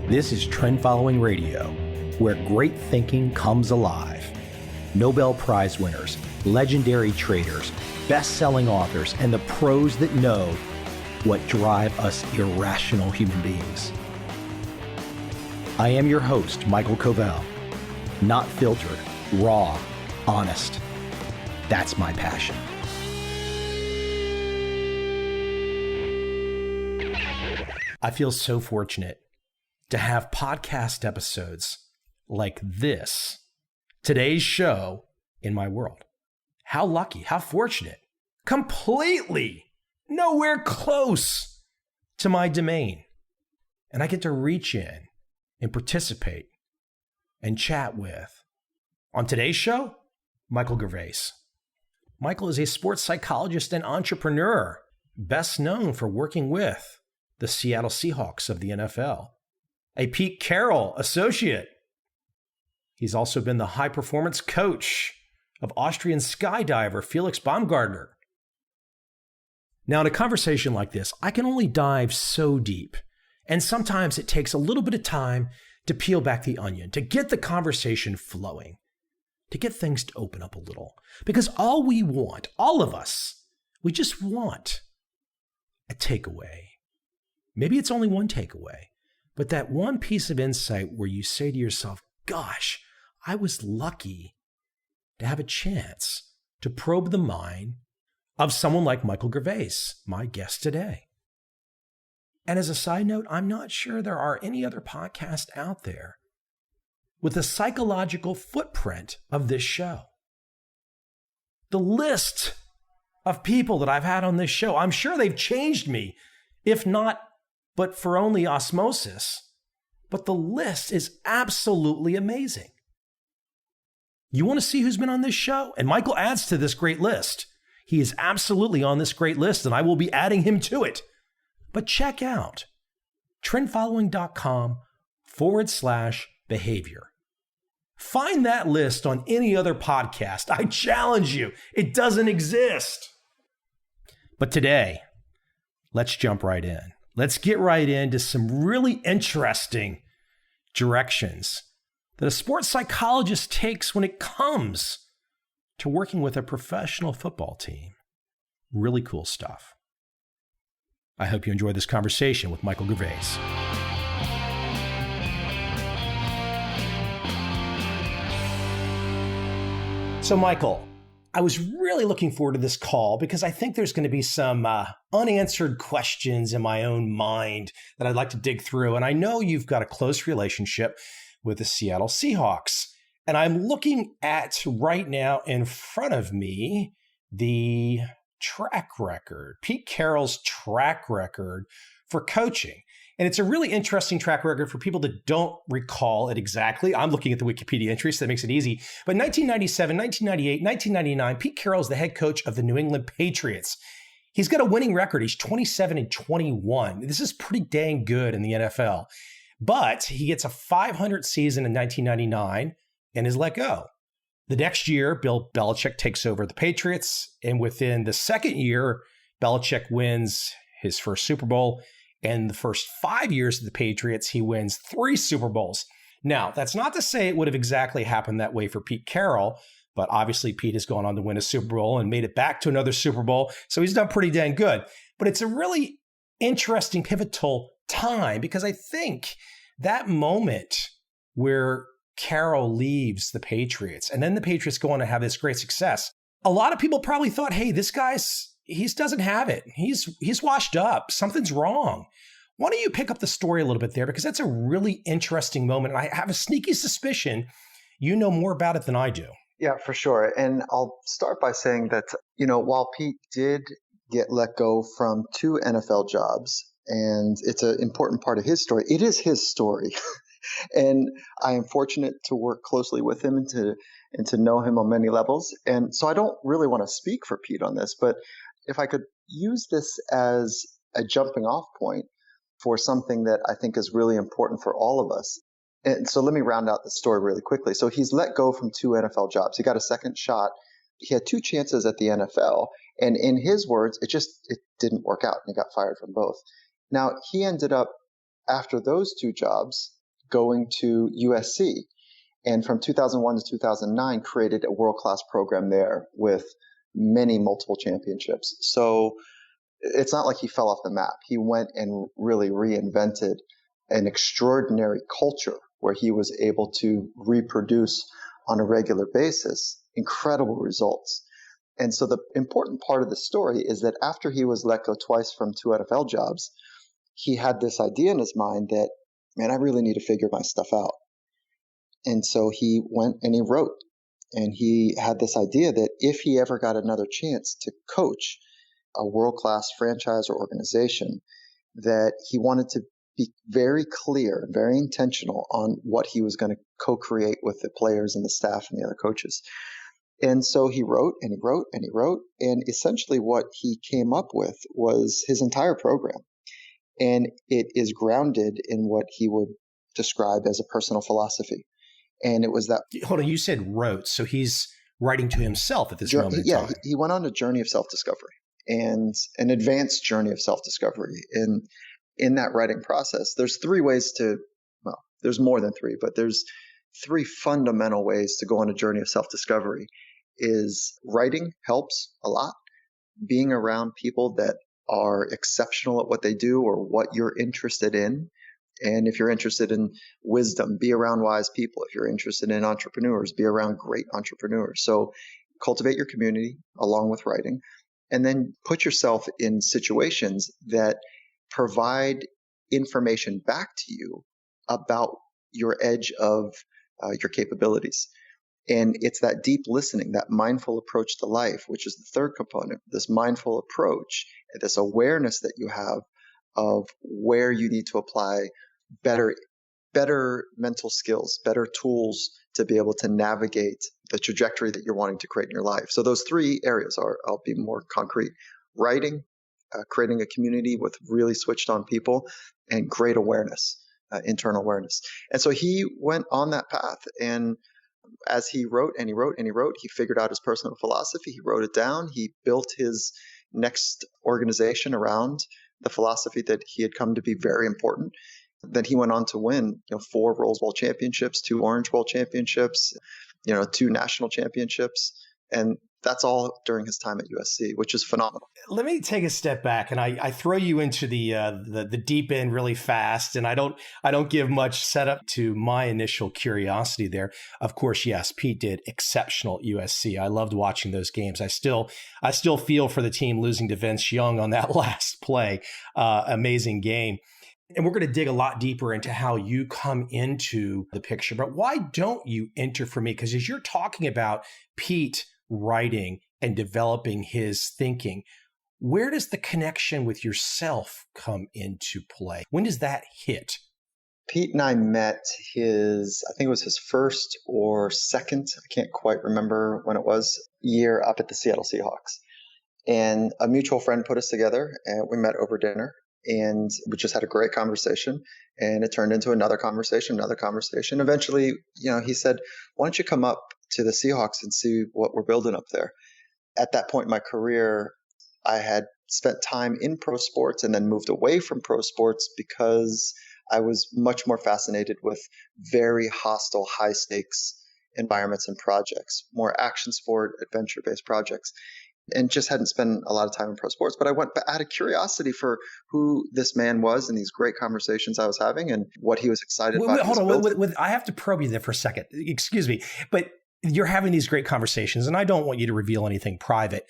This is Trend Following Radio, where great thinking comes alive. Nobel Prize winners, legendary traders, best-selling authors, and the pros that know what drive us irrational human beings. I am your host, Michael Covel. Not filtered, raw, honest. That's my passion. I feel so fortunate to have podcast episodes like this, today's show, in my world. How lucky, how fortunate. Completely nowhere close to my domain. And I get to reach in and participate and chat with, on today's show, Michael Gervais. Michael is a sports psychologist and entrepreneur, best known for working with the Seattle Seahawks of the NFL, a Pete Carroll associate. He's also been the high-performance coach of Austrian skydiver Felix Baumgartner. Now, in a conversation like this, I can only dive so deep, and sometimes it takes a little bit of time to peel back the onion, to get the conversation flowing, to get things to open up a little. Because all we want, all of us, we just want a takeaway. Maybe it's only one takeaway, but that one piece of insight where you say to yourself, gosh, I was lucky to have a chance to probe the mind of someone like Michael Gervais, my guest today. And as a side note, I'm not sure there are any other podcasts out there with the psychological footprint of this show. The list of people that I've had on this show, I'm sure they've changed me, if not but for only osmosis. But the list is absolutely amazing. You want to see who's been on this show? And Michael adds to this great list. He is absolutely on this great list, and I will be adding him to it. But check out trendfollowing.com/behavior. Find that list on any other podcast. I challenge you. It doesn't exist. But today, let's jump right in. Let's get right into some really interesting directions that a sports psychologist takes when it comes to working with a professional football team. Really cool stuff. I hope you enjoy this conversation with Michael Gervais. So, Michael, I was really looking forward to this call because I think there's going to be some unanswered questions in my own mind that I'd like to dig through. And I know you've got a close relationship with the Seattle Seahawks. And I'm looking at right now in front of me the track record, Pete Carroll's track record for coaching. And it's a really interesting track record for people that don't recall it exactly. I'm looking at the Wikipedia entry, so that makes it easy. But 1997, 1998, 1999, Pete Carroll is the head coach of the New England Patriots. He's got a winning record. He's 27-21. This is pretty dang good in the NFL. But he gets a 500 season in 1999 and is let go. The next year, Bill Belichick takes over the Patriots. And within the second year, Belichick wins his first Super Bowl. And the first 5 years of the Patriots, he wins 3 Super Bowls. Now, that's not to say it would have exactly happened that way for Pete Carroll, but obviously Pete has gone on to win a Super Bowl and made it back to another Super Bowl. So he's done pretty dang good. But it's a really interesting, pivotal time because I think that moment where Carroll leaves the Patriots and then the Patriots go on to have this great success, a lot of people probably thought, hey, this guy's he doesn't have it. He's washed up. Something's wrong. Why don't you pick up the story a little bit there? Because that's a really interesting moment. And I have a sneaky suspicion you know more about it than I do. Yeah, for sure. And I'll start by saying that, while Pete did get let go from 2 NFL jobs, and it's an important part of his story, it is his story. And I am fortunate to work closely with him and to know him on many levels. And so I don't really want to speak for Pete on this, but if I could use this as a jumping off point for something that I think is really important for all of us. And so let me round out the story really quickly. So he's let go from 2 NFL jobs. He got a second shot. He had 2 chances at the NFL. And in his words, it didn't work out and he got fired from both. Now, he ended up, after those 2 jobs, going to USC. And from 2001 to 2009, created a world-class program there with many multiple championships. So it's not like he fell off the map. He went and really reinvented an extraordinary culture where he was able to reproduce on a regular basis incredible results. And so the important part of the story is that after he was let go twice from 2 NFL jobs, he had this idea in his mind that, man, I really need to figure my stuff out. And so he went and he wrote. And he had this idea that if he ever got another chance to coach a world-class franchise or organization, that he wanted to be very clear, very intentional on what he was going to co-create with the players and the staff and the other coaches. And so he wrote and he wrote and he wrote. And essentially what he came up with was his entire program. And it is grounded in what he would describe as a personal philosophy. And it was that. Hold on, you said wrote. So he's writing to himself at this moment in Yeah, time. he went on a journey of self-discovery and an advanced journey of self-discovery. And in that writing process, there's three ways to, well, there's more than three, but there's three fundamental ways to go on a journey of self-discovery. Is writing helps a lot. Being around people that are exceptional at what they do or what you're interested in. And if you're interested in wisdom, be around wise people. If you're interested in entrepreneurs, be around great entrepreneurs. So cultivate your community along with writing, and then put yourself in situations that provide information back to you about your edge of your capabilities. And it's that deep listening, that mindful approach to life, which is the third component, this mindful approach, this awareness that you have of where you need to apply better mental skills, better tools to be able to navigate the trajectory that you're wanting to create in your life. So those three areas are, I'll be more concrete: writing, creating a community with really switched on people, and great awareness, internal awareness. And so he went on that path. And as he wrote and he wrote and he wrote, he figured out his personal philosophy. He wrote it down. He built his next organization around the philosophy that he had come to be very important. Then he went on to win, 4 Rose Bowl championships, 2 Orange Bowl championships, 2 national championships. And that's all during his time at USC, which is phenomenal. Let me take a step back, and I throw you into the deep end really fast, and I don't give much setup to my initial curiosity there. Of course, yes, Pete did exceptional at USC. I loved watching those games. I still feel for the team losing to Vince Young on that last play. Amazing game. And we're going to dig a lot deeper into how you come into the picture. But why don't you enter for me? Because as you're talking about Pete writing and developing his thinking, where does the connection with yourself come into play? When does that hit? Pete and I met I think it was his first or second, I can't quite remember when it was, year up at the Seattle Seahawks. And a mutual friend put us together, and we met over dinner. And we just had a great conversation, and it turned into another conversation. Eventually, he said, why don't you come up to the Seahawks and see what we're building up there? At that point in my career, I had spent time in pro sports and then moved away from pro sports because I was much more fascinated with very hostile, high stakes environments and projects, more action sport, adventure-based projects. And just hadn't spent a lot of time in pro sports. But I went out of curiosity for who this man was and these great conversations I was having and what he was excited about. Hold on. I have to probe you there for a second. Excuse me. But you're having these great conversations, and I don't want you to reveal anything private.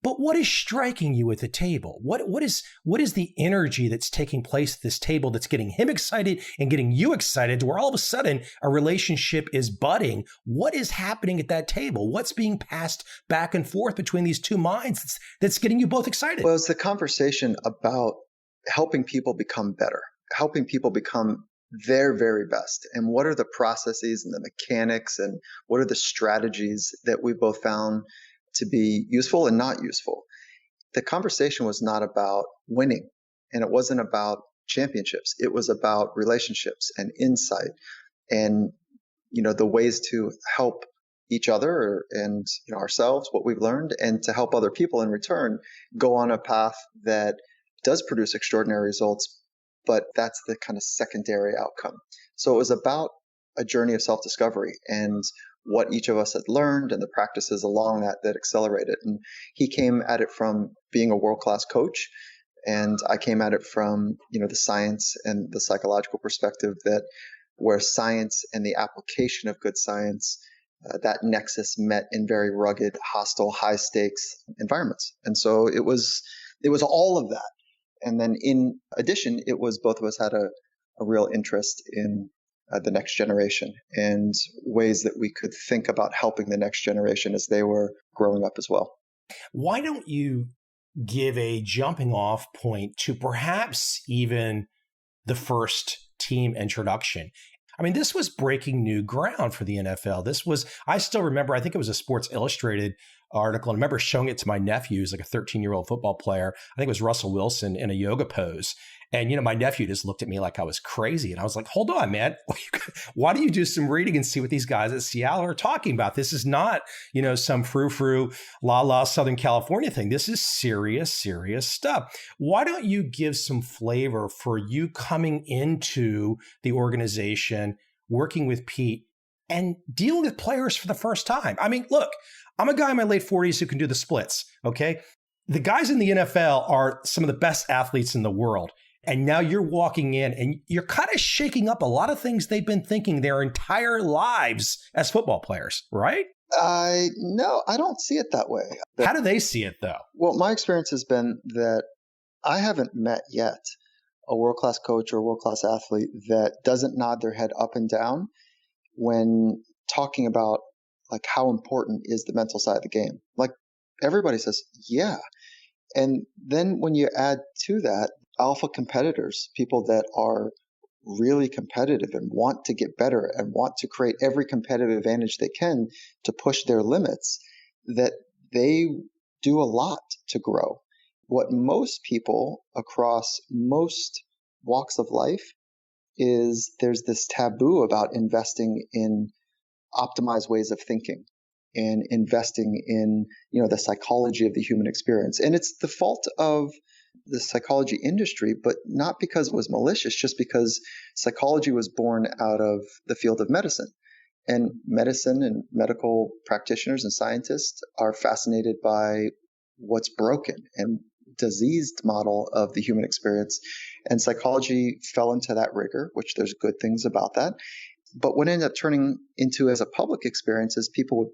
But what is striking you at the table? What is the energy that's taking place at this table that's getting him excited and getting you excited to where all of a sudden a relationship is budding? What is happening at that table? What's being passed back and forth between these two minds that's getting you both excited? Well, it's the conversation about helping people become better, helping people become their very best. And what are the processes and the mechanics and what are the strategies that we both found to be useful and not useful. The conversation was not about winning, and it wasn't about championships. It was about relationships and insight and, the ways to help each other and ourselves, what we've learned, and to help other people in return go on a path that does produce extraordinary results but that's the kind of secondary outcome. So it was about a journey of self-discovery and what each of us had learned and the practices along that accelerated. And he came at it from being a world-class coach, and I came at it from, the science and the psychological perspective, that where science and the application of good science, that nexus met in very rugged, hostile, high stakes environments. And so it was all of that. And then in addition, it was both of us had a real interest in the next generation and ways that we could think about helping the next generation as they were growing up as well. Why don't you give a jumping off point to perhaps even the first team introduction? I mean, this was breaking new ground for the NFL. I still remember, I think it was a Sports Illustrated article. And I remember showing it to my nephew, who's like a 13-year-old football player. I think it was Russell Wilson in a yoga pose. And, my nephew just looked at me like I was crazy. And I was like, hold on, man. Why don't you do some reading and see what these guys at Seattle are talking about? This is not, some frou-frou, la-la Southern California thing. This is serious, serious stuff. Why don't you give some flavor for you coming into the organization, working with Pete, and dealing with players for the first time? I mean, look, I'm a guy in my late 40s who can do the splits, okay? The guys in the NFL are some of the best athletes in the world. And now you're walking in and you're kind of shaking up a lot of things they've been thinking their entire lives as football players, right? No, I don't see it that way. How do they see it, though? Well, my experience has been that I haven't met yet a world-class coach or a world-class athlete that doesn't nod their head up and down when talking about like how important is the mental side of the game. Like everybody says, yeah. And then when you add to that alpha competitors, people that are really competitive and want to get better and want to create every competitive advantage they can to push their limits, that they do a lot to grow. What most people across most walks of life is there's this taboo about investing in optimized ways of thinking and investing in, the psychology of the human experience. And it's the fault of the psychology industry, but not because it was malicious, just because psychology was born out of the field of medicine. And medicine and medical practitioners and scientists are fascinated by what's broken and diseased model of the human experience. And psychology fell into that rigor, which there's good things about that. But what ended up turning into as a public experience is people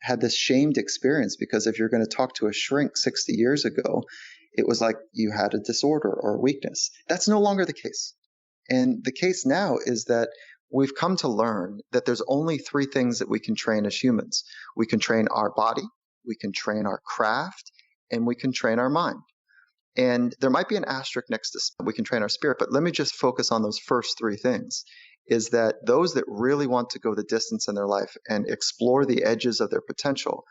had this shamed experience, because if you're going to talk to a shrink 60 years ago, it was like you had a disorder or a weakness. That's no longer the case. And the case now is that we've come to learn that there's only three things that we can train as humans. We can train our body, we can train our craft, and we can train our mind. And there might be an asterisk next to we can train our spirit, but let me just focus on those first three things. Is that those that really want to go the distance in their life and explore the edges of their potential,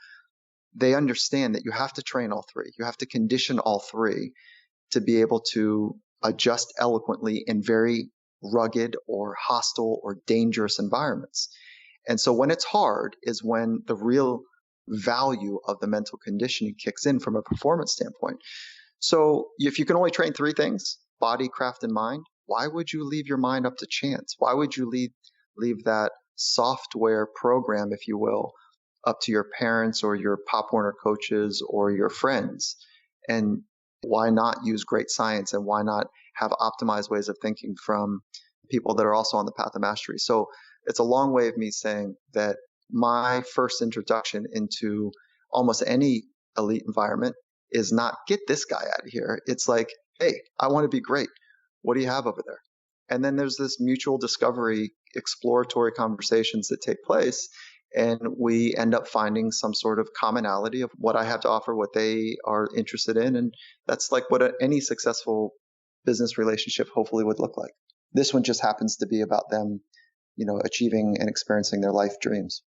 they understand that you have to train all three. You have to condition all three to be able to adjust eloquently in very rugged or hostile or dangerous environments. And so when it's hard is when the real value of the mental conditioning kicks in from a performance standpoint. So if you can only train three things, body, craft, and mind, why would you leave your mind up to chance? Why would you leave that software program, if you will, up to your parents or your Pop Warner coaches or your friends? And why not use great science, and why not have optimized ways of thinking from people that are also on the path of mastery? So it's a long way of me saying that my first introduction into almost any elite environment is not get this guy out of here. It's like, hey, I want to be great. What do you have over there? And then there's this mutual discovery, exploratory conversations that take place. And we end up finding some sort of commonality of what I have to offer, what they are interested in. And that's like what any successful business relationship hopefully would look like. This one just happens to be about them, achieving and experiencing their life dreams.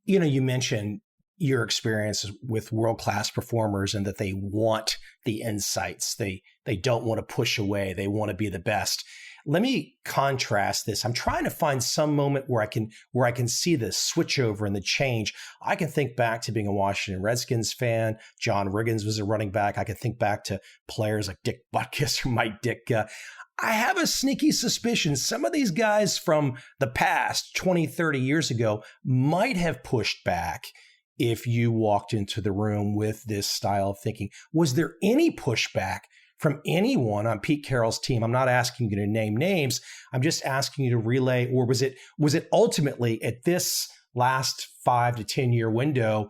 You mentioned your experience with world-class performers and that they want the insights. They don't want to push away. They want to be the best. Let me contrast this. I'm trying to find some moment where I can see the switch over and the change. I can think back to being a Washington Redskins fan. John Riggins was a running back. I can think back to players like Dick Butkus or Mike Ditka. I have a sneaky suspicion some of these guys from the past 20, 30 years ago might have pushed back if you walked into the room with this style of thinking. Was there any pushback from anyone on Pete Carroll's team? I'm not asking you to name names. I'm just asking you to relay, or was it ultimately at this last 5 to 10 year window,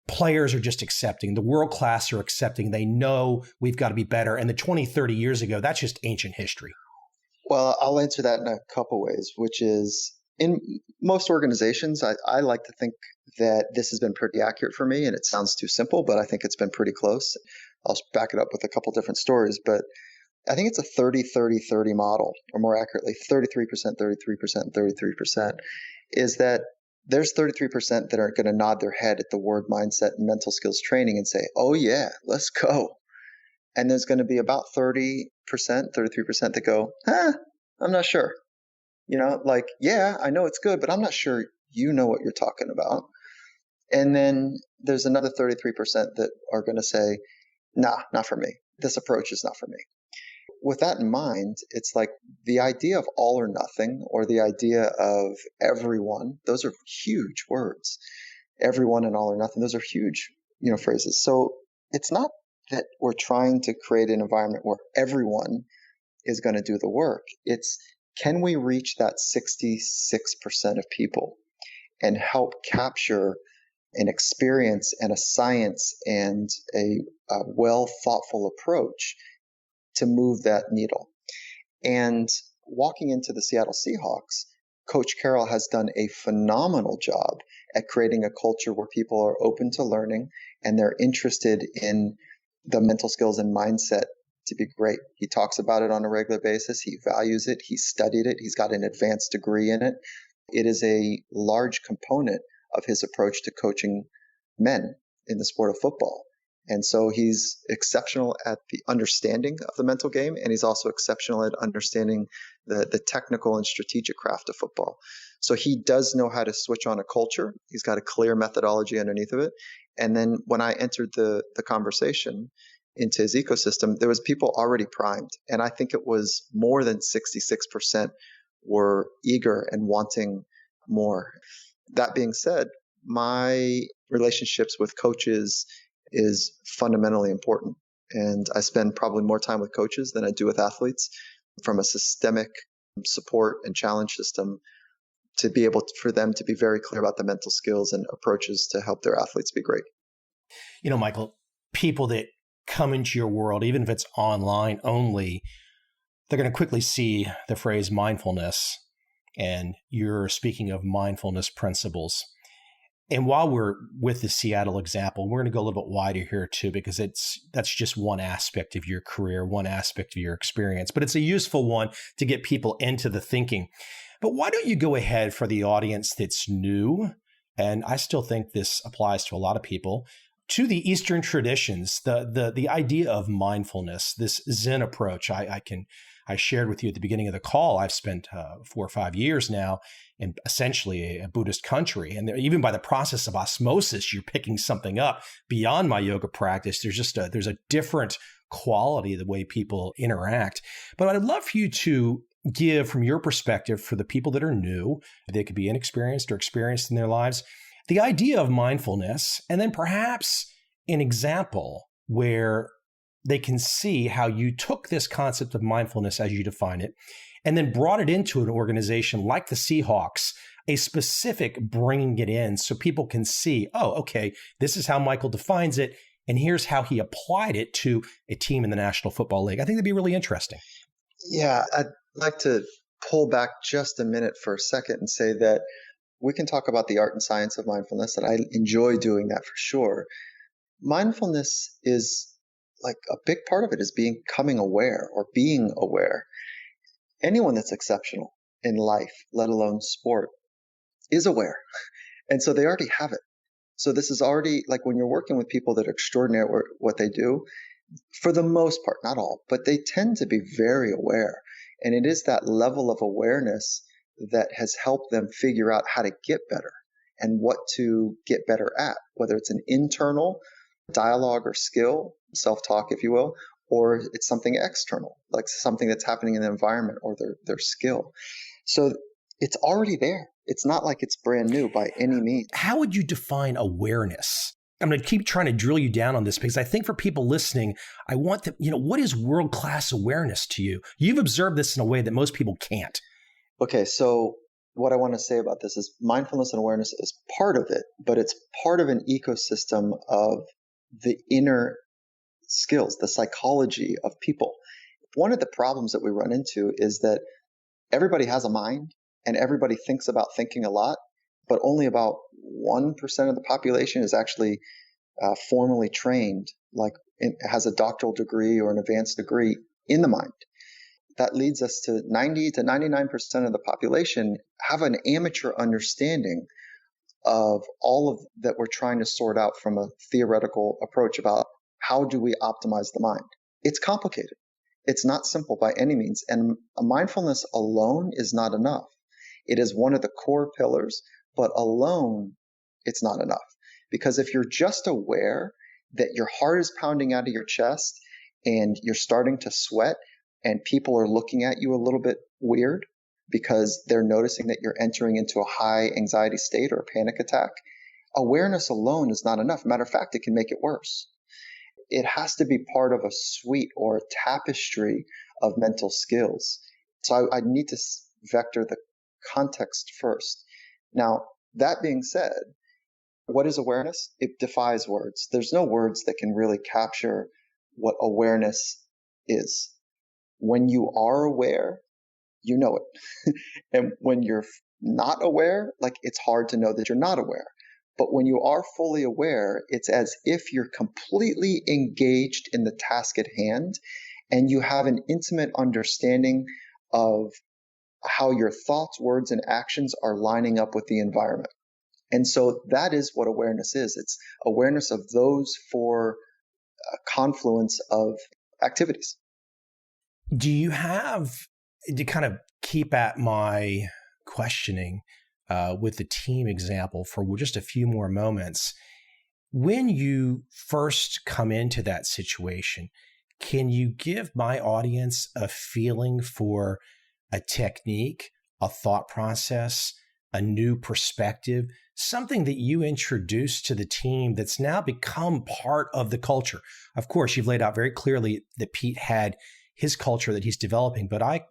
players are just accepting, the world class are accepting, they know we've got to be better. And the 20, 30 years ago, that's just ancient history. Well, I'll answer that in a couple ways, which is in most organizations, I like to think that this has been pretty accurate for me, and it sounds too simple, but I think it's been pretty close. I'll back it up with a couple different stories, but I think it's a 30-30-30 model, or more accurately, 33%, 33%, 33%, is that there's 33% that are going to nod their head at the word mindset and mental skills training and say, oh yeah, let's go. And there's going to be about 30%, 33% that go, I'm not sure. Like, yeah, I know it's good, but I'm not sure you know what you're talking about. And then there's another 33% that are going to say, nah, not for me. This approach is not for me. With that in mind, it's like the idea of all or nothing, or the idea of everyone, those are huge words. Everyone and all or nothing, those are huge, phrases. So it's not that we're trying to create an environment where everyone is going to do the work. It's, can we reach that 66% of people and help capture an experience and a science and a well thoughtful approach to move that needle? And walking into the Seattle Seahawks, Coach Carroll has done a phenomenal job at creating a culture where people are open to learning and they're interested in the mental skills and mindset to be great. He talks about it on a regular basis. He values it. He studied it. He's got an advanced degree in it. It is a large component of his approach to coaching men in the sport of football. And so he's exceptional at the understanding of the mental game, and he's also exceptional at understanding the technical and strategic craft of football. So he does know how to switch on a culture. He's got a clear methodology underneath of it. And then when I entered the conversation into his ecosystem, there was people already primed. And I think it was more than 66% were eager and wanting more. That being said, my relationships with coaches is fundamentally important. And I spend probably more time with coaches than I do with athletes, from a systemic support and challenge system to be able for them to be very clear about the mental skills and approaches to help their athletes be great. Michael, people that come into your world, even if it's online only, they're going to quickly see the phrase mindfulness, and you're speaking of mindfulness principles. And while we're with the Seattle example, we're going to go a little bit wider here too, because that's just one aspect of your career, one aspect of your experience, but it's a useful one to get people into the thinking. But why don't you go ahead for the audience that's new, and I still think this applies to a lot of people, to the Eastern traditions, the idea of mindfulness, this Zen approach. I shared with you at the beginning of the call, I've spent 4 or 5 years now in essentially a Buddhist country. And even by the process of osmosis, you're picking something up beyond my yoga practice. There's a different quality of the way people interact. But I'd love for you to give, from your perspective, for the people that are new, they could be inexperienced or experienced in their lives, the idea of mindfulness, and then perhaps an example where they can see how you took this concept of mindfulness as you define it, and then brought it into an organization like the Seahawks, a specific bringing it in so people can see, oh, okay, this is how Michael defines it, and here's how he applied it to a team in the National Football League. I think that'd be really interesting. Yeah, I'd like to pull back just a minute for a second and say that we can talk about the art and science of mindfulness, and I enjoy doing that for sure. Mindfulness is like a big part of it is becoming aware or being aware. Anyone that's exceptional in life, let alone sport, is aware. And so they already have it. So this is already like when you're working with people that are extraordinary at what they do, for the most part, not all, but they tend to be very aware. And it is that level of awareness that has helped them figure out how to get better and what to get better at, whether it's an internal dialogue or skill, self-talk, if you will, or it's something external, like something that's happening in the environment or their skill. So it's already there. It's not like it's brand new by any means. How would you define awareness? I'm going to keep trying to drill you down on this because I think for people listening, I want to, what is world-class awareness to you? You've observed this in a way that most people can't. Okay, so what I want to say about this is mindfulness and awareness is part of it, but it's part of an ecosystem of the inner skills, the psychology of people. One of the problems that we run into is that everybody has a mind and everybody thinks about thinking a lot, but only about 1% of the population is actually formally trained, has a doctoral degree or an advanced degree in the mind. That leads us to 90 to 99% of the population have an amateur understanding of all of that we're trying to sort out from a theoretical approach about how do we optimize the mind. It's complicated. It's not simple by any means. And mindfulness alone is not enough. It is one of the core pillars, but alone, it's not enough. Because if you're just aware that your heart is pounding out of your chest and you're starting to sweat and people are looking at you a little bit weird because they're noticing that you're entering into a high anxiety state or a panic attack, awareness alone is not enough. Matter of fact, it can make it worse. It has to be part of a suite or a tapestry of mental skills. So I need to vector the context first. Now, that being said, what is awareness? It defies words. There's no words that can really capture what awareness is. When you are aware, you know it. And when you're not aware, it's hard to know that you're not aware. But when you are fully aware, it's as if you're completely engaged in the task at hand and you have an intimate understanding of how your thoughts, words, and actions are lining up with the environment. And so that is what awareness is. It's awareness of those four confluence of activities. Do you have, to kind of keep at my questioning with the team example for just a few more moments, when you first come into that situation, can you give my audience a feeling for a technique, a thought process, a new perspective, something that you introduced to the team that's now become part of the culture? Of course, you've laid out very clearly that Pete had his culture that he's developing, but I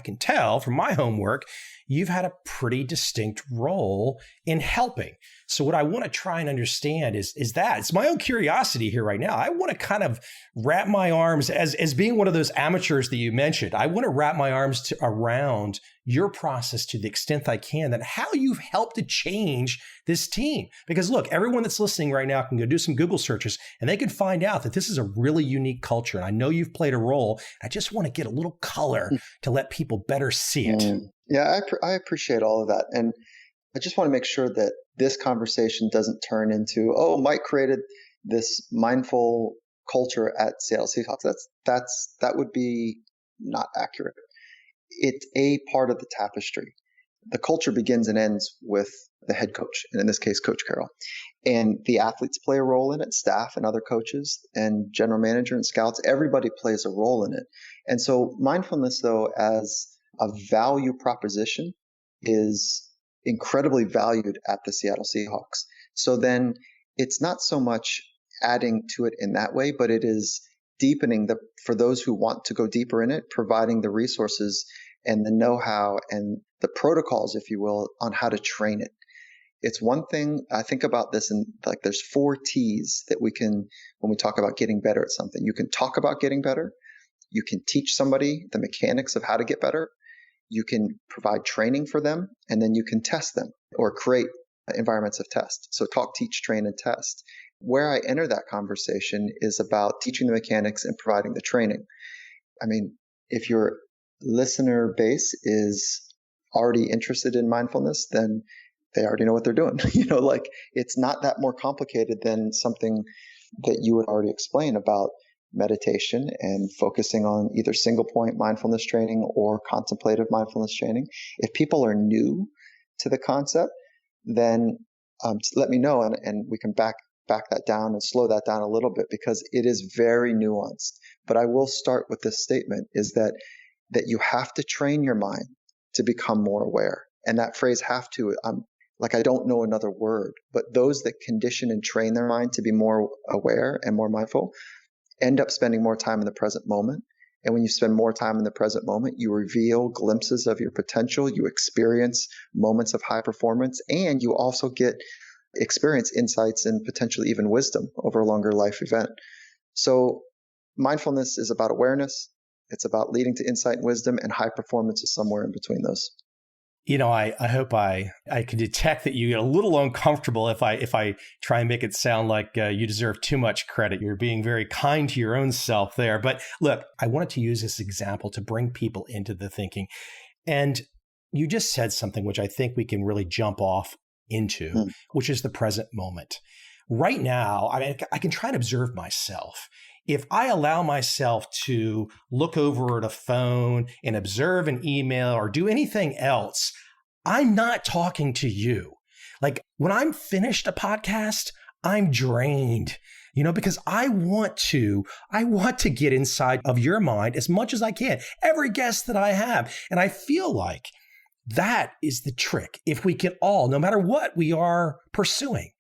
can tell from my homework, you've had a pretty distinct role in helping. So what I want to try and understand is that it's my own curiosity here right now. I want to kind of wrap my arms as being one of those amateurs that you mentioned. I want to wrap my arms around your process to the extent I can, that how you've helped to change this team. Because look, everyone that's listening right now can go do some Google searches and they can find out that this is a really unique culture. And I know you've played a role. I just want to get a little color to let people better see it. Yeah, I appreciate all of that. And I just want to make sure that this conversation doesn't turn into, oh, Mike created this mindful culture at Seattle Seahawks. That would be not accurate. It's a part of the tapestry. The culture begins and ends with the head coach, and in this case, Coach Carroll. And the athletes play a role in it, staff and other coaches and general manager and scouts, everybody plays a role in it. And so mindfulness, though, as a value proposition is incredibly valued at the Seattle Seahawks. So then it's not so much adding to it in that way, but it is deepening for those who want to go deeper in it, providing the resources and the know-how and the protocols, if you will, on how to train it. It's one thing, I think about this, and there's 4 T's that we can, when we talk about getting better at something. You can talk about getting better. You can teach somebody the mechanics of how to get better. You can provide training for them, and then you can test them or create environments of test. So talk, teach, train, and test. Where I enter that conversation is about teaching the mechanics and providing the training. I mean, if your listener base is already interested in mindfulness, then they already know what they're doing. It's not that more complicated than something that you would already explain about meditation and focusing on either single point mindfulness training or contemplative mindfulness training. If people are new to the concept, then let me know, and we can back that down and slow that down a little bit, because it is very nuanced. But I will start with this statement, is that you have to train your mind to become more aware. And that phrase "have to," I don't know another word, but those that condition and train their mind to be more aware and more mindful end up spending more time in the present moment. And when you spend more time in the present moment, you reveal glimpses of your potential, you experience moments of high performance, and you also experience insights and potentially even wisdom over a longer life event. So mindfulness is about awareness. It's about leading to insight and wisdom, and high performance is somewhere in between those. I hope I can detect that you get a little uncomfortable if I try and make it sound like you deserve too much credit. You're being very kind to your own self there. But look, I wanted to use this example to bring people into the thinking. And you just said something which I think we can really jump off into, which is the present moment. Right now, I can try to observe myself. If I allow myself to look over at a phone and observe an email or do anything else, I'm not talking to you. Like when I'm finished a podcast, I'm drained, because I want to get inside of your mind as much as I can, every guest that I have. And I feel like that is the trick. If we can all, no matter what we are pursuing,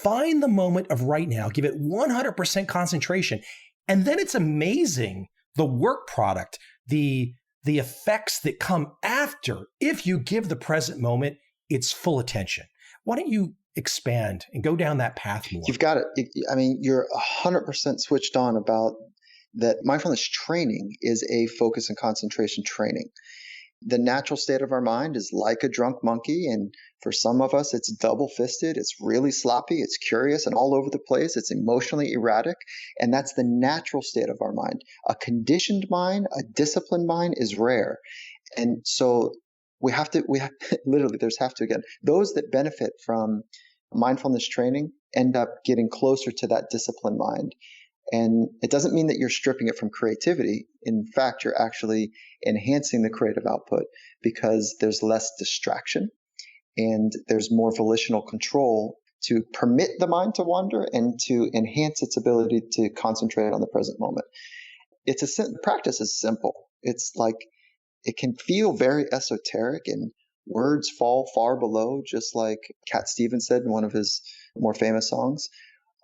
find the moment of right now, give it 100% concentration. And then it's amazing the work product, the effects that come after if you give the present moment its full attention. Why don't you expand and go down that path more? You've got it. You're 100% switched on about that. Mindfulness training is a focus and concentration training. The natural state of our mind is like a drunk monkey, and for some of us, it's double-fisted, it's really sloppy, it's curious and all over the place, it's emotionally erratic, and that's the natural state of our mind. A conditioned mind, a disciplined mind is rare. And so we have literally, there's have to again. Those that benefit from mindfulness training end up getting closer to that disciplined mind. And it doesn't mean that you're stripping it from creativity. In fact, you're actually enhancing the creative output because there's less distraction and there's more volitional control to permit the mind to wander and to enhance its ability to concentrate on the present moment. Practice is simple. It's like it can feel very esoteric and words fall far below, just like Cat Stevens said in one of his more famous songs.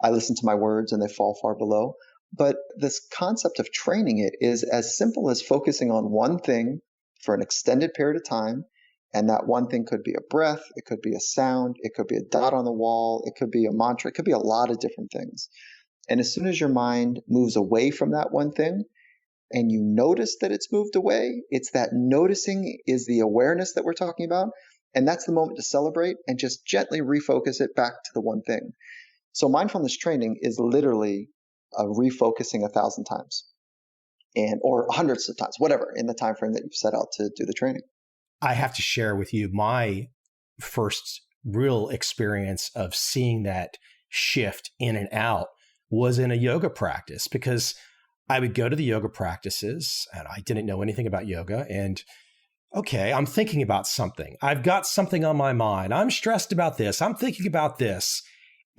I listen to my words and they fall far below. But this concept of training it is as simple as focusing on one thing for an extended period of time. And that one thing could be a breath, it could be a sound, it could be a dot on the wall, it could be a mantra, it could be a lot of different things. And as soon as your mind moves away from that one thing and you notice that it's moved away, it's that noticing is the awareness that we're talking about. And that's the moment to celebrate and just gently refocus it back to the one thing. So mindfulness training is literally refocusing 1,000 times or hundreds of times, whatever, in the time frame that you've set out to do the training. I have to share with you my first real experience of seeing that shift in and out was in a yoga practice, because I would go to the yoga practices and I didn't know anything about yoga. And okay, I'm thinking about something. I've got something on my mind. I'm stressed about this. I'm thinking about this.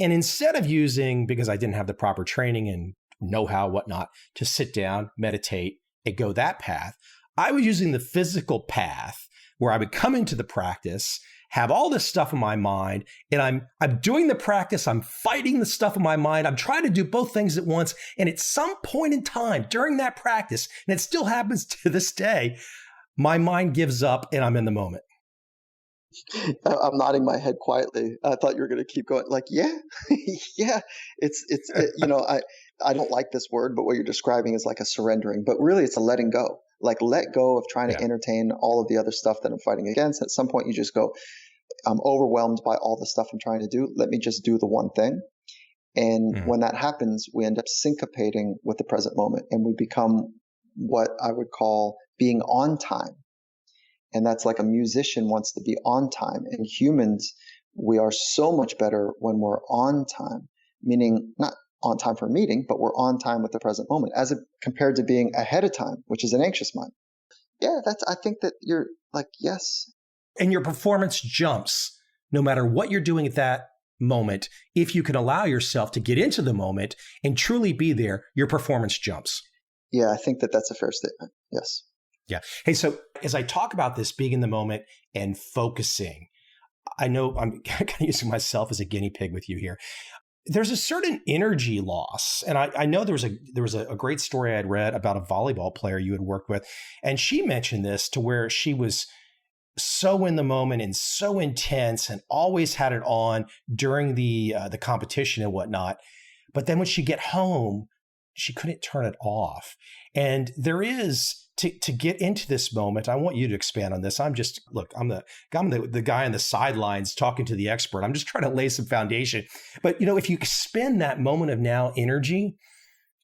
And instead of using, because I didn't have the proper training and know-how, whatnot, to sit down, meditate, and go that path, I was using the physical path where I would come into the practice, have all this stuff in my mind, and I'm doing the practice, I'm fighting the stuff in my mind, I'm trying to do both things at once, and at some point in time during that practice, and it still happens to this day, my mind gives up and I'm in the moment. I'm nodding my head quietly. I thought you were going to keep going. Like, yeah, yeah. I don't like this word, but what you're describing is like a surrendering. But really, it's a letting go. Like, let go of trying to entertain all of the other stuff that I'm fighting against. At some point, you just go, I'm overwhelmed by all the stuff I'm trying to do. Let me just do the one thing. And when that happens, we end up syncopating with the present moment, and we become what I would call being on time. And that's like a musician wants to be on time. And humans, we are so much better when we're on time, meaning not on time for a meeting, but we're on time with the present moment compared to being ahead of time, which is an anxious mind. Yeah, I think that you're like, yes. And your performance jumps no matter what you're doing at that moment. If you can allow yourself to get into the moment and truly be there, your performance jumps. Yeah, I think that that's a fair statement. Yes. Yeah. Hey, so as I talk about this being in the moment and focusing, I know I'm kind of using myself as a guinea pig with you here. There's a certain energy loss. And I know there was a great story I had read about a volleyball player you had worked with. And she mentioned this to where she was so in the moment and so intense and always had it on during the competition and whatnot. But then when she get home, she couldn't turn it off. And there is to get into this moment. I want you to expand on this. I'm the guy on the sidelines talking to the expert. I'm just trying to lay some foundation. But if you spend that moment of now energy,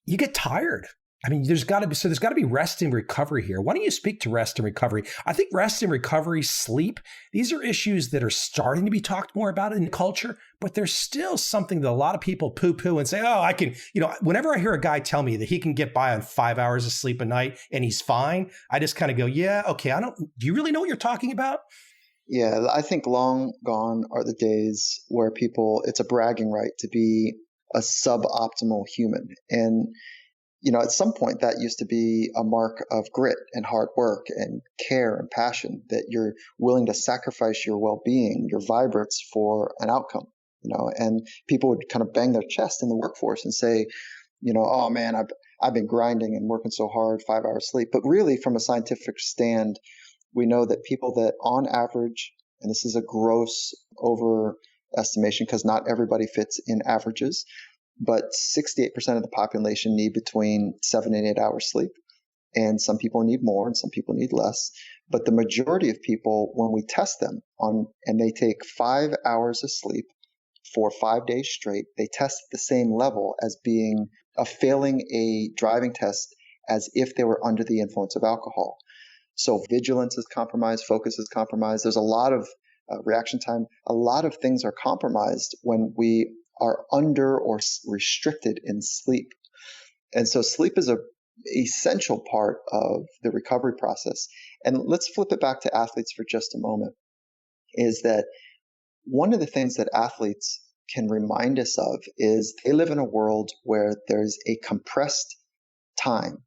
you get tired. I mean, there's got to be rest and recovery here. Why don't you speak to rest and recovery? I think rest and recovery, sleep, these are issues that are starting to be talked more about in culture, but there's still something that a lot of people poo-poo and say, oh, I can, whenever I hear a guy tell me that he can get by on 5 hours of sleep a night and he's fine, I just kind of go, yeah, okay, do you really know what you're talking about? Yeah, I think long gone are the days where it's a bragging right to be a suboptimal human. And at some point that used to be a mark of grit and hard work and care and passion, that you're willing to sacrifice your well-being, your vibrance for an outcome, and people would kind of bang their chest in the workforce and say, oh man, I've been grinding and working so hard, 5 hours sleep. But really from a scientific stand, we know that people that on average, and this is a gross overestimation because not everybody fits in averages, but 68% of the population need between 7 and 8 hours sleep. And some people need more and some people need less. But the majority of people, when we test them and they take 5 hours of sleep for 5 days straight, they test at the same level as failing a driving test as if they were under the influence of alcohol. So vigilance is compromised, focus is compromised. There's a lot of reaction time. A lot of things are compromised when we are under or restricted in sleep. And so sleep is a essential part of the recovery process. And let's flip it back to athletes for just a moment, is that one of the things that athletes can remind us of is they live in a world where there's a compressed time.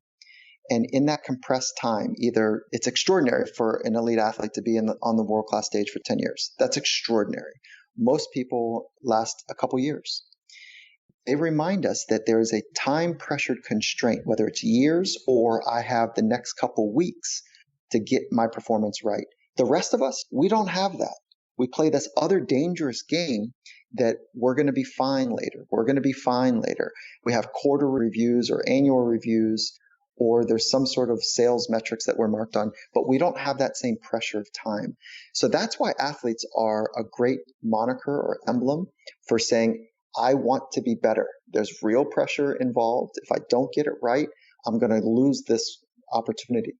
And in that compressed time, either it's extraordinary for an elite athlete to be on the world-class stage for 10 years. That's extraordinary. Most people last a couple years. They remind us that there is a time-pressured constraint, whether it's years or I have the next couple weeks to get my performance right. The rest of us, we don't have that. We play this other dangerous game that we're going to be fine later. We're going to be fine later. We have quarter reviews or annual reviews, or there's some sort of sales metrics that we're marked on, but we don't have that same pressure of time. So that's why athletes are a great moniker or emblem for saying, I want to be better. There's real pressure involved. If I don't get it right, I'm going to lose this opportunity.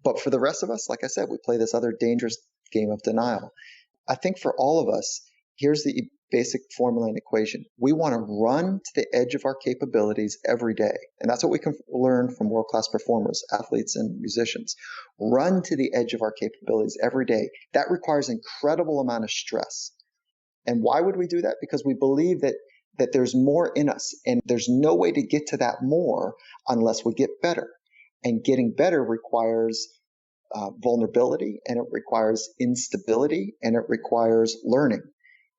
But for the rest of us, like I said, we play this other dangerous game of denial. I think for all of us, here's the basic formula and equation. We want to run to the edge of our capabilities every day. And that's what we can learn from world-class performers, athletes, and musicians. Run to the edge of our capabilities every day. That requires an incredible amount of stress. And why would we do that? Because we believe that there's more in us, and there's no way to get to that more unless we get better. And getting better requires vulnerability, and it requires instability, and it requires learning.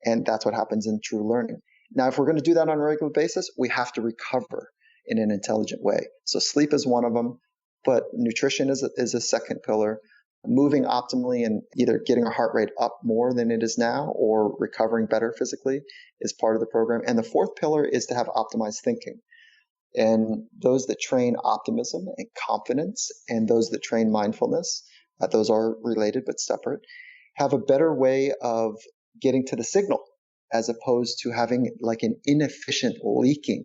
And that's what happens in true learning. Now, if we're going to do that on a regular basis, we have to recover in an intelligent way. So sleep is one of them, but nutrition is a second pillar. Moving optimally and either getting our heart rate up more than it is now or recovering better physically is part of the program. And the fourth pillar is to have optimized thinking. And those that train optimism and confidence and those that train mindfulness, those are related but separate, have a better way of getting to the signal as opposed to having like an inefficient leaking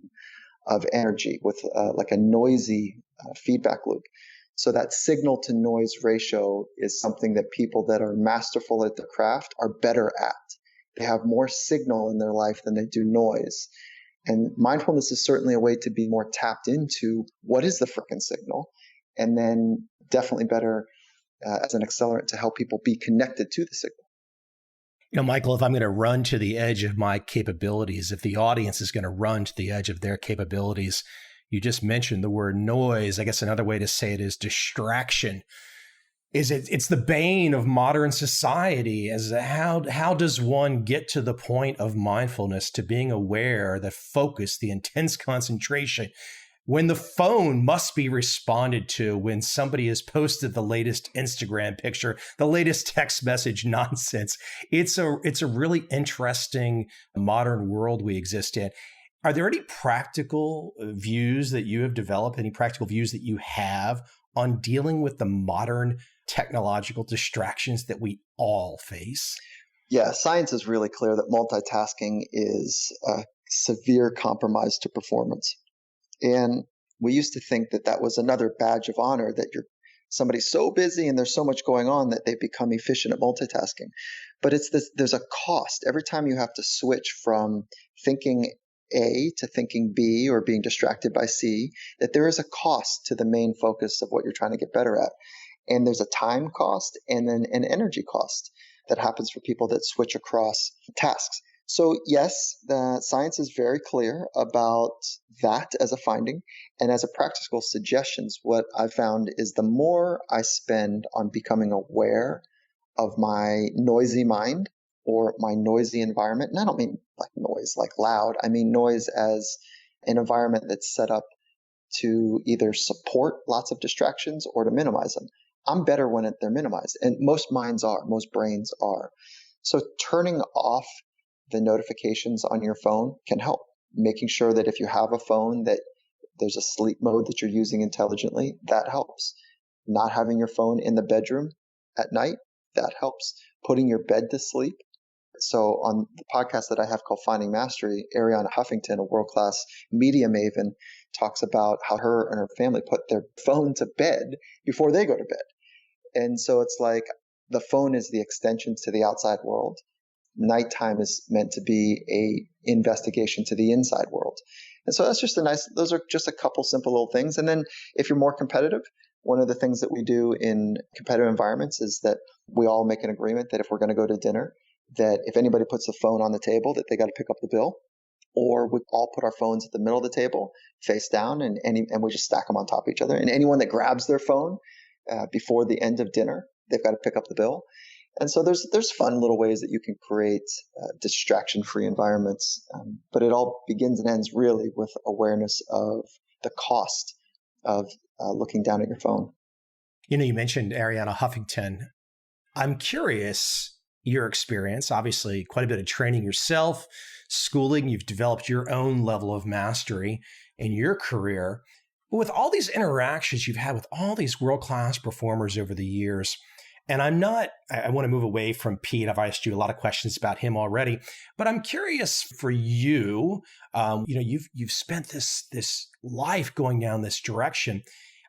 of energy with like a noisy feedback loop. So that signal to noise ratio is something that people that are masterful at the craft are better at. They have more signal in their life than they do noise. And mindfulness is certainly a way to be more tapped into what is the frickin' signal, and then definitely better as an accelerant to help people be connected to the signal. Michael, if I'm going to run to the edge of my capabilities, if the audience is going to run to the edge of their capabilities, you just mentioned the word noise. I guess another way to say it is distraction. It's the bane of modern society. As how does one get to the point of mindfulness, to being aware, the focus, the intense concentration, when the phone must be responded to, when somebody has posted the latest Instagram picture, the latest text message nonsense? It's a really interesting modern world we exist in. Are there any practical views that you have developed, any practical views that you have on dealing with the modern technological distractions that we all face? Yeah, science is really clear that multitasking is a severe compromise to performance. And we used to think that that was another badge of honor, that somebody's so busy and there's so much going on that they become efficient at multitasking. But there's a cost every time you have to switch from thinking A to thinking B, or being distracted by C, that there is a cost to the main focus of what you're trying to get better at. And there's a time cost and then an energy cost that happens for people that switch across tasks. So yes, the science is very clear about that as a finding. And as a practical suggestions, what I've found is the more I spend on becoming aware of my noisy mind or my noisy environment, and I don't mean like noise, like loud, I mean noise as an environment that's set up to either support lots of distractions or to minimize them. I'm better when they're minimized. And most minds are, most brains are. So turning off the notifications on your phone can help. Making sure that if you have a phone that there's a sleep mode that you're using intelligently, that helps. Not having your phone in the bedroom at night, that helps. Putting your bed to sleep. So on the podcast that I have called Finding Mastery, Ariana Huffington, a world-class media maven, talks about how her and her family put their phone to bed before they go to bed. And so it's like the phone is the extension to the outside world. Nighttime is meant to be a investigation to the inside world. And so that's just those are just a couple simple little things. And then if you're more competitive, one of the things that we do in competitive environments is that we all make an agreement that if we're going to go to dinner, that if anybody puts the phone on the table, that they got to pick up the bill, or we all put our phones at the middle of the table, face down, and we just stack them on top of each other. And anyone that grabs their phone before the end of dinner, they've got to pick up the bill. And so there's fun little ways that you can create distraction-free environments, but it all begins and ends really with awareness of the cost of looking down at your phone. You mentioned Ariana Huffington. I'm curious, your experience, obviously quite a bit of training yourself, schooling, you've developed your own level of mastery in your career. But with all these interactions you've had with all these world-class performers over the years, and I want to move away from Pete. I've asked you a lot of questions about him already, but I'm curious for you. You've spent this life going down this direction.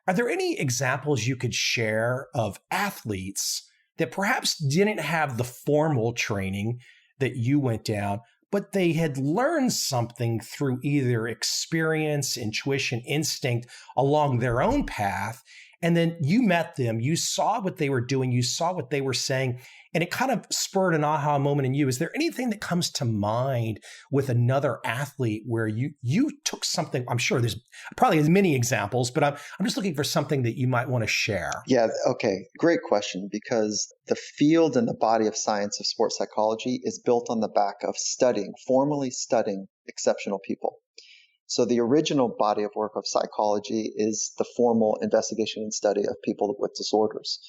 Are there any examples you could share of athletes that perhaps didn't have the formal training that you went down, but they had learned something through either experience, intuition, instinct along their own path? And then you met them, you saw what they were doing, you saw what they were saying, and it kind of spurred an aha moment in you. Is there anything that comes to mind with another athlete where you took something? I'm sure there's probably as many examples, but I'm just looking for something that you might want to share. Yeah, okay. Great question, because the field and the body of science of sports psychology is built on the back of formally studying exceptional people. So the original body of work of psychology is the formal investigation and study of people with disorders.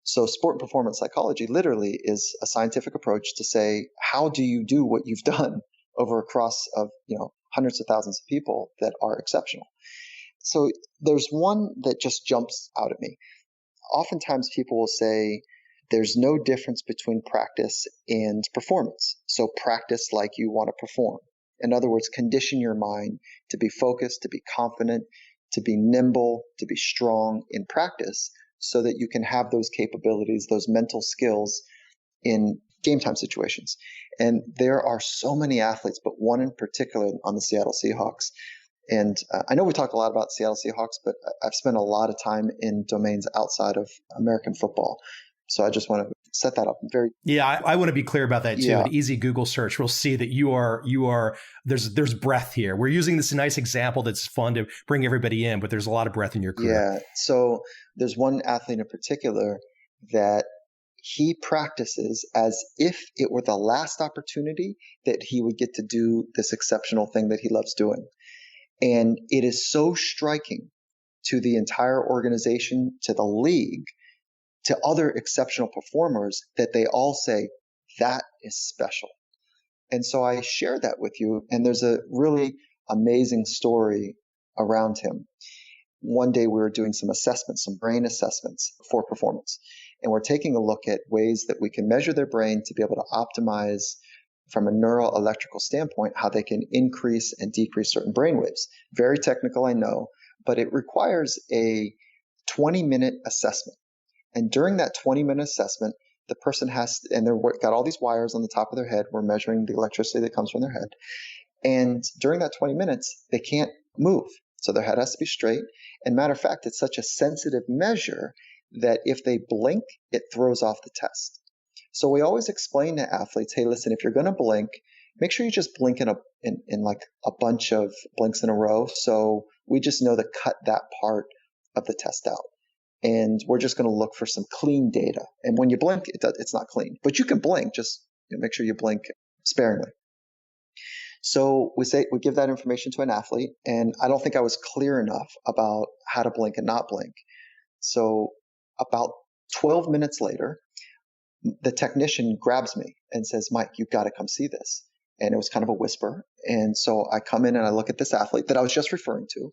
So sport and performance psychology literally is a scientific approach to say, how do you do what you've done over a cross of, hundreds of thousands of people that are exceptional? So there's one that just jumps out at me. Oftentimes people will say there's no difference between practice and performance. So practice like you want to perform. In other words, condition your mind to be focused, to be confident, to be nimble, to be strong in practice so that you can have those capabilities, those mental skills in game time situations. And there are so many athletes, but one in particular on the Seattle Seahawks. And I know we talk a lot about Seattle Seahawks, but I've spent a lot of time in domains outside of American football. So I just want to set that up. I want to be clear about that too. Yeah. An easy Google search will see that there's breadth here. We're using this nice example that's fun to bring everybody in, but there's a lot of breadth in your career. Yeah. So there's one athlete in particular that he practices as if it were the last opportunity that he would get to do this exceptional thing that he loves doing. And it is so striking to the entire organization, to the league, to other exceptional performers that they all say, that is special. And so I share that with you. And there's a really amazing story around him. One day we were doing some assessments, some brain assessments for performance. And we're taking a look at ways that we can measure their brain to be able to optimize from a neuroelectrical standpoint, how they can increase and decrease certain brain waves. Very technical, I know, but it requires a 20-minute assessment. And during that 20-minute assessment, the person and they've got all these wires on the top of their head. We're measuring the electricity that comes from their head. And during that 20 minutes, they can't move. So their head has to be straight. And matter of fact, it's such a sensitive measure that if they blink, it throws off the test. So we always explain to athletes, hey, listen, if you're going to blink, make sure you just blink in like a bunch of blinks in a row. So we just know to cut that part of the test out. And we're just going to look for some clean data. And when you blink, it's not clean. But you can blink, just make sure you blink sparingly. So we give that information to an athlete. And I don't think I was clear enough about how to blink and not blink. So about 12 minutes later, the technician grabs me and says, Mike, you've got to come see this. And it was kind of a whisper. And so I come in and I look at this athlete that I was just referring to,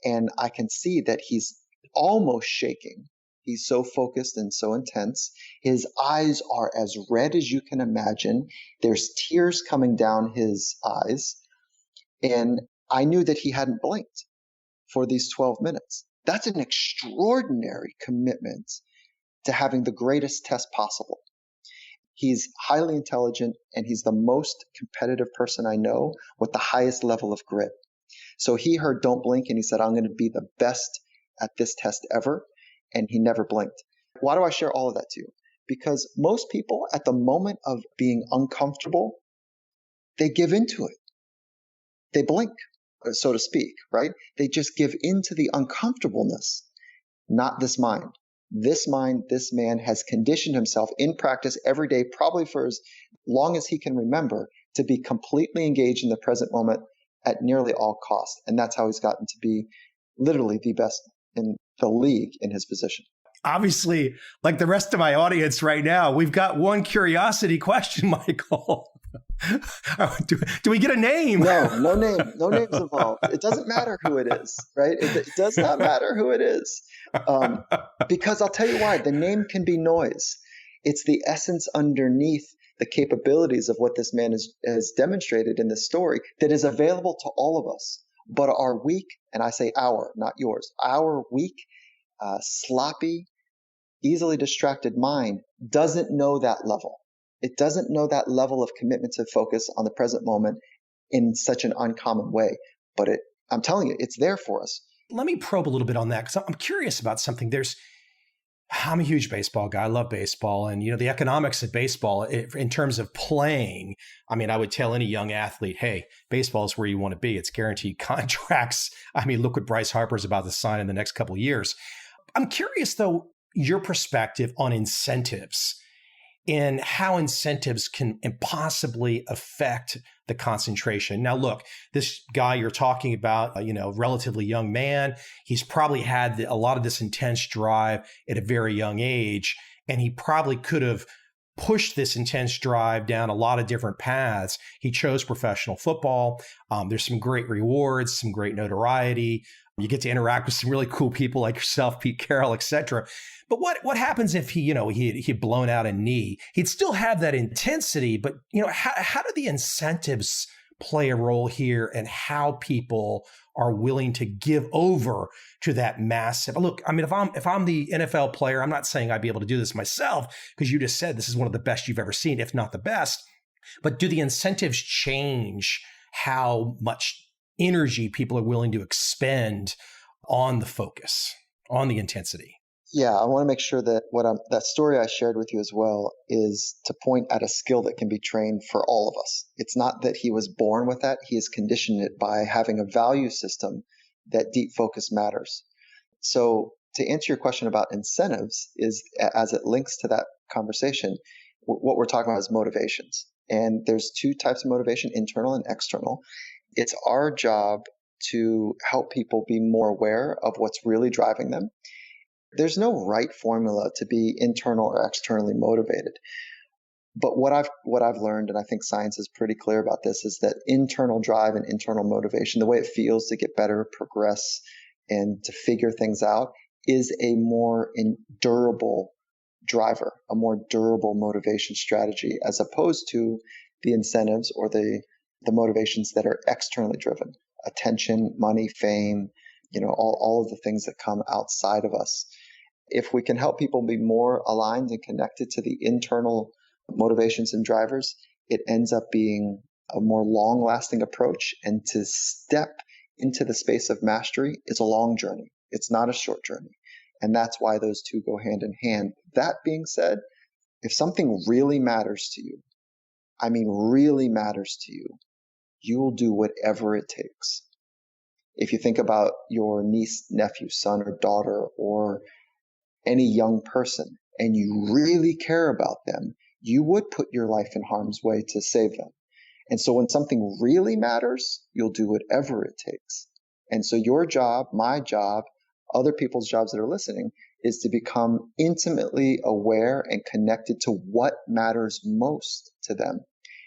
and I can see that he's almost shaking. He's so focused and so intense. His eyes are as red as you can imagine. There's tears coming down his eyes. And I knew that he hadn't blinked for these 12 minutes. That's an extraordinary commitment to having the greatest test possible. He's highly intelligent, and he's the most competitive person I know with the highest level of grit. So he heard don't blink, and he said, I'm going to be the best at this test ever. And he never blinked. Why do I share all of that to you? Because most people at the moment of being uncomfortable, they give into it. They blink, so to speak, right? They just give into the uncomfortableness, not this mind. This man has conditioned himself in practice every day, probably for as long as he can remember, to be completely engaged in the present moment at nearly all costs. And that's how he's gotten to be literally the best in the league in his position. Obviously, like the rest of my audience right now, we've got one curiosity question, Michael. Do we get a name? No names involved. It doesn't matter who it is, right? It does not matter who it is. Because I'll tell you why. The name can be noise. It's the essence underneath the capabilities of what this man has demonstrated in this story that is available to all of us. But our weak, and I say our, not yours, our weak, sloppy, easily distracted mind doesn't know that level. It doesn't know that level of commitment to focus on the present moment in such an uncommon way. But I'm telling you, it's there for us. Let me probe a little bit on that, because I'm curious about something. I'm a huge baseball guy. I love baseball. And, the economics of baseball in terms of playing, I would tell any young athlete, hey, baseball is where you want to be. It's guaranteed contracts. Look what Bryce Harper's about to sign in the next couple of years. I'm curious, though, your perspective on incentives and how incentives can impossibly affect the concentration. Now, look, this guy you're talking about, relatively young man, he's probably had a lot of this intense drive at a very young age, and he probably could have pushed this intense drive down a lot of different paths. He chose professional football. There's some great rewards, some great notoriety. You get to interact with some really cool people like yourself, Pete Carroll, et cetera. But what happens if he'd blown out a knee? He'd still have that intensity, but how do the incentives play a role here and how people are willing to give over to that massive look. I mean, if I'm the NFL player, I'm not saying I'd be able to do this myself, because you just said this is one of the best you've ever seen, if not the best. But do the incentives change how much energy people are willing to expend on the focus, on the intensity? Yeah, I want to make sure that that story I shared with you as well is to point at a skill that can be trained for all of us. It's not that he was born with that. He has conditioned it by having a value system that deep focus matters. So to answer your question about incentives is, as it links to that conversation, what we're talking about is motivations. And there's two types of motivation, internal and external. It's our job to help people be more aware of what's really driving them. There's no right formula to be internal or externally motivated. But what I've learned, and I think science is pretty clear about this, is that internal drive and internal motivation, the way it feels to get better, progress, and to figure things out, is a more durable driver, a more durable motivation strategy, as opposed to the incentives or the motivations that are externally driven: attention, money, fame, all of the things that come outside of us. If we can help people be more aligned and connected to the internal motivations and drivers, it ends up being a more long-lasting approach. And to step into the space of mastery is a long journey. It's not a short journey. And that's why those two go hand in hand. That being said, if something really matters to you, I mean really matters to you, you will do whatever it takes. If you think about your niece, nephew, son, or daughter, or any young person, and you really care about them, you would put your life in harm's way to save them. And so when something really matters, you'll do whatever it takes. And so your job, my job, other people's jobs that are listening, is to become intimately aware and connected to what matters most to them.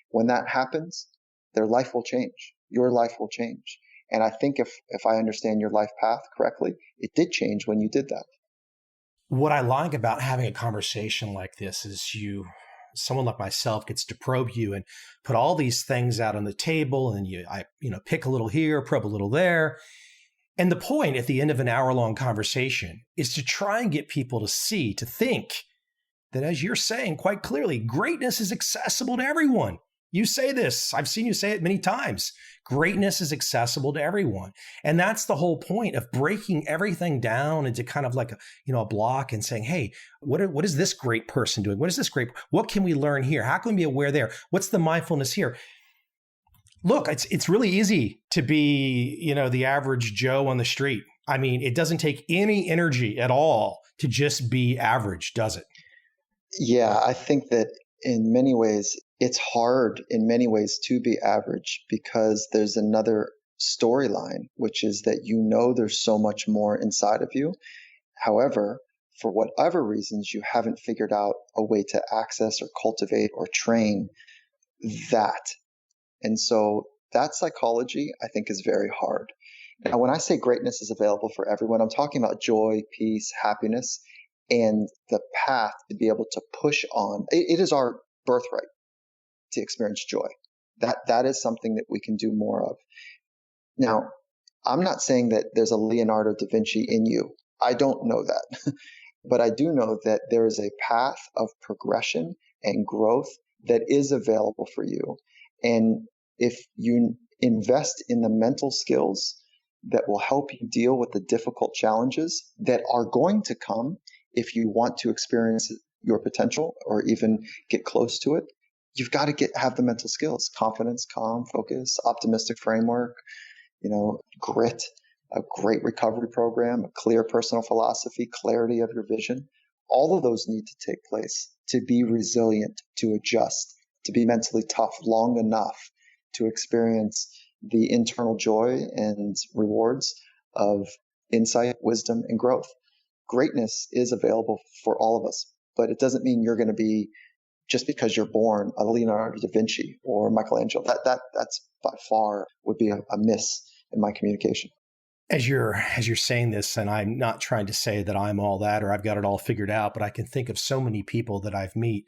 When that happens, their life will change. Your life will change. And I think if I understand your life path correctly, it did change when you did that. What I like about having a conversation like this is someone like myself gets to probe you and put all these things out on the table, and I pick a little here, probe a little there. And the point at the end of an hour-long conversation is to try and get people to think that, as you're saying quite clearly, greatness is accessible to everyone. You say this, I've seen you say it many times. Greatness is accessible to everyone. And that's the whole point of breaking everything down into kind of like a block and saying, hey, what is this great person doing? What can we learn here? How can we be aware there? What's the mindfulness here? Look, it's really easy to be, the average Joe on the street. I mean, it doesn't take any energy at all to just be average, does it? Yeah, I think that in many ways, it's hard in many ways to be average, because there's another storyline, which is that there's so much more inside of you. However, for whatever reasons, you haven't figured out a way to access or cultivate or train that. And so that psychology, I think, is very hard. Now, when I say greatness is available for everyone, I'm talking about joy, peace, happiness, and the path to be able to push on. It is our birthright to experience joy. That is something that we can do more of. Now, I'm not saying that there's a Leonardo da Vinci in you. I don't know that. But I do know that there is a path of progression and growth that is available for you. And if you invest in the mental skills that will help you deal with the difficult challenges that are going to come if you want to experience your potential or even get close to it, you've got to have the mental skills: confidence, calm, focus, optimistic framework, grit, a great recovery program, a clear personal philosophy, clarity of your vision. All of those need to take place to be resilient, to adjust, to be mentally tough long enough to experience the internal joy and rewards of insight, wisdom, and growth. Greatness is available for all of us, but it doesn't mean you're going to be, just because you're born, a Leonardo da Vinci or Michelangelo. That's by far would be a miss in my communication. As you're saying this, and I'm not trying to say that I'm all that or I've got it all figured out, but I can think of so many people that I've met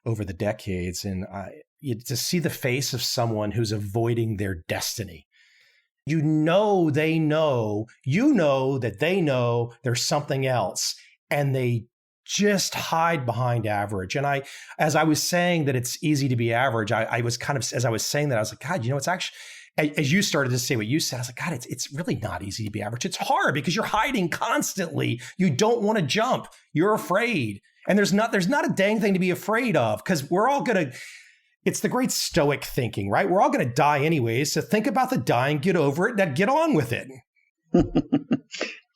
over the decades, and to see the face of someone who's avoiding their destiny. You know they know, you know that they know there's something else, and they just hide behind average. And as I was saying that it's easy to be average, I was kind of, as I was saying that, I was like, God, it's actually, as you started to say what you said, I was like, God, it's really not easy to be average. It's hard because you're hiding constantly. You don't want to jump. You're afraid. And there's not a dang thing to be afraid of, because we're all going to, it's the great stoic thinking, right? We're all going to die anyways. So think about the dying, get over it, then get on with it.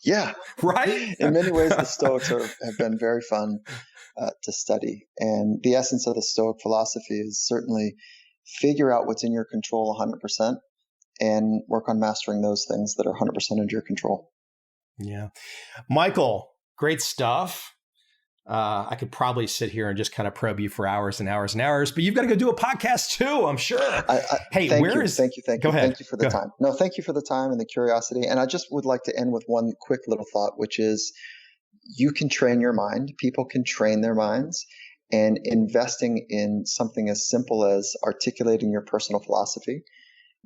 Yeah. Right? In many ways, the Stoics have been very fun to study. And the essence of the Stoic philosophy is certainly figure out what's in your control 100% and work on mastering those things that are 100% under your control. Yeah. Michael, great stuff. I could probably sit here and just kind of probe you for hours and hours and hours, but you've got to go do a podcast too, I'm sure. Thank you. Go ahead. Thank you for the time. No, thank you for the time and the curiosity. And I just would like to end with one quick little thought, which is you can train your mind. People can train their minds, and investing in something as simple as articulating your personal philosophy,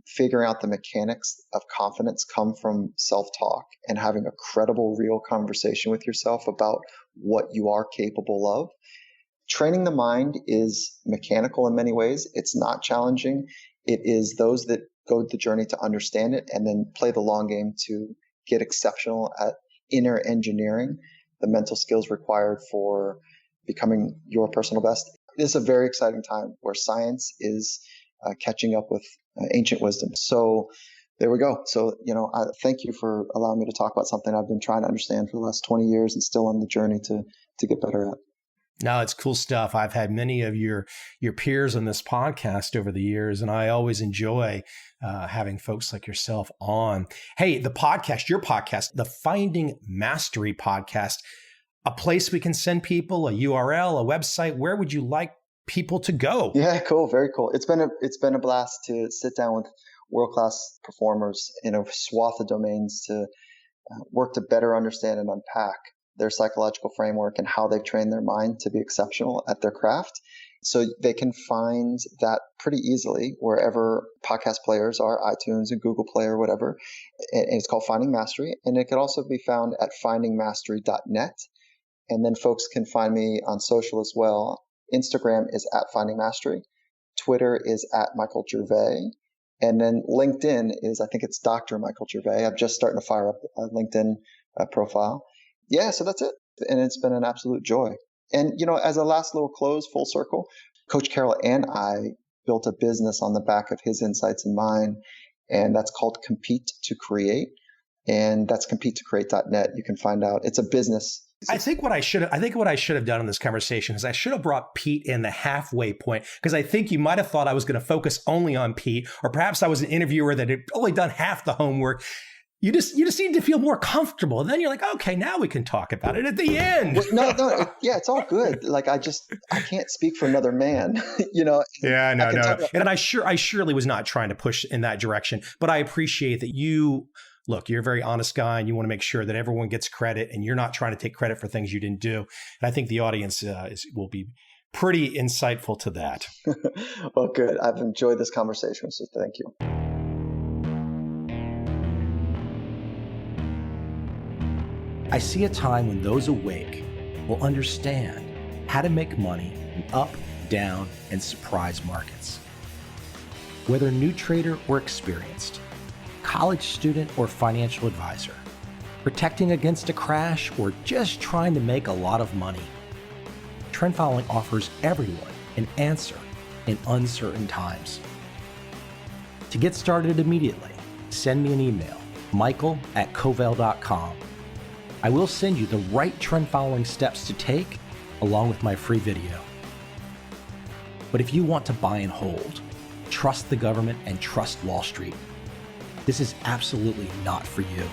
figuring out the mechanics of confidence come from self-talk and having a credible, real conversation with yourself about what you are capable of. Training the mind is mechanical in many ways. It's not challenging. It is those that go the journey to understand it and then play the long game to get exceptional at inner engineering the mental skills required for becoming your personal best. It's a very exciting time where science is catching up with ancient wisdom. So there we go. So, I thank you for allowing me to talk about something I've been trying to understand for the last 20 years and still on the journey to get better at. No, it's cool stuff. I've had many of your peers on this podcast over the years, and I always enjoy having folks like yourself on. Hey, the podcast, your podcast, the Finding Mastery podcast, a place we can send people, a URL, a website. Where would you like people to go? Yeah, cool. Very cool. It's been a blast to sit down with world-class performers in a swath of domains to work to better understand and unpack their psychological framework and how they've trained their mind to be exceptional at their craft. So they can find that pretty easily wherever podcast players are, iTunes and Google Play or whatever. And it's called Finding Mastery. And it can also be found at findingmastery.net. And then folks can find me on social as well. Instagram is at Finding Mastery. Twitter is at Michael Gervais. And then LinkedIn is, I think it's Dr. Michael Gervais. I'm just starting to fire up a LinkedIn profile. Yeah, so that's it. And it's been an absolute joy. And, as a last little close, full circle, Coach Carroll and I built a business on the back of his insights and mine, and that's called Compete to Create. And that's competetocreate.net. You can find out. It's a business. I think what I should have done in this conversation is I should have brought Pete in the halfway point, because I think you might have thought I was going to focus only on Pete, or perhaps I was an interviewer that had only done half the homework. You just need to feel more comfortable. And then you're like, okay, now we can talk about it at the end. Well, no, it's all good. Like I can't speak for another man, Yeah, no. And I surely was not trying to push in that direction, but I appreciate that look, you're a very honest guy and you want to make sure that everyone gets credit and you're not trying to take credit for things you didn't do. And I think the audience will be pretty insightful to that. Well, good. I've enjoyed this conversation, so thank you. I see a time when those awake will understand how to make money in up, down, and surprise markets. Whether new trader or experienced, college student or financial advisor, protecting against a crash or just trying to make a lot of money, trend following offers everyone an answer in uncertain times. To get started immediately, send me an email, michael@covel.com. I will send you the right trend following steps to take along with my free video. But if you want to buy and hold, trust the government and trust Wall Street, this is absolutely not for you.